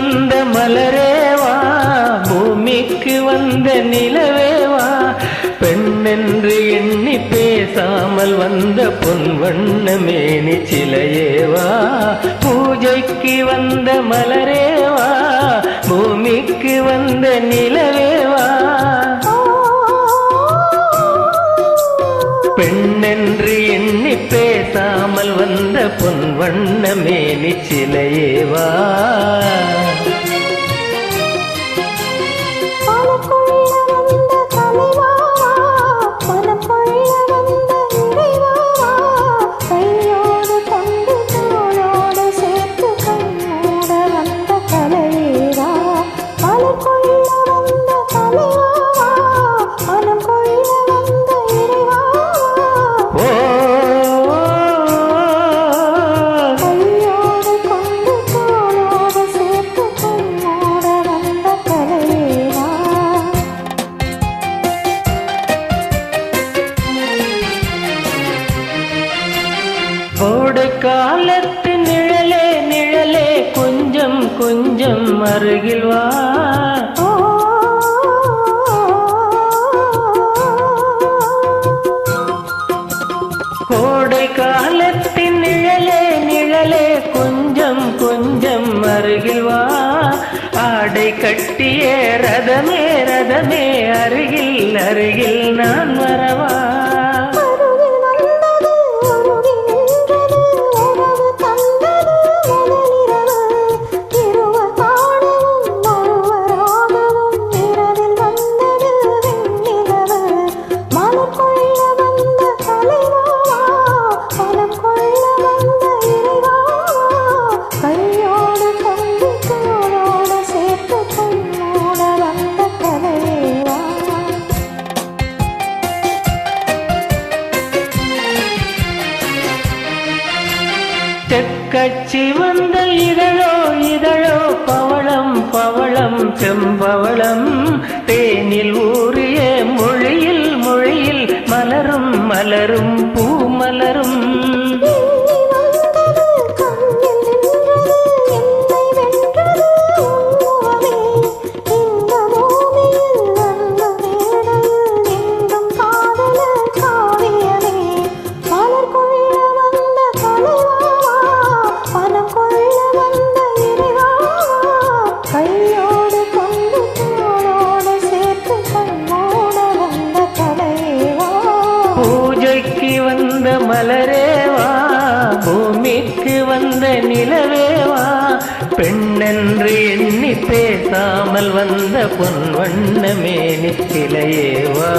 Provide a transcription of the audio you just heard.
வந்த மலரேவா, பூமிக்கு வந்த நிலவேவா, பெண்ணென்று எண்ணி பேசாமல் வந்த பொன் வண்ண மேனி சிலையேவா, பூஜைக்கு வந்த மலரேவா, பூமிக்கு வந்த நிலவேவா, பெண்ணென்று எண்ணி பேசாமல் வந்த பொன் வண்ண மேனி சிலையேவா. கோடை காலத்து நிழலே நிழலே கொஞ்சம் கொஞ்சம் அருகில் வா, கோடை காலத்து நிழலே நிழலே கொஞ்சம் கொஞ்சம் அருகில் வா, ஆடை கட்டிய ரதமே ரதமே அருகில் அருகில் நான் வரவா, தெற்கட்சி வந்த இதழோ இதழோ பவளம் பவளம் செம்பவளம், தேனில் ஊறிய மொழியில் மொழியில் மலரும் மலரும் பூமலரும், பூஜைக்கு வந்த மலரேவா, பூமிக்கு வந்த நிலவேவா, பெண்ணென்று எண்ணி பேசாமல் வந்த பொன் வண்ண மேனி சிலையேவா.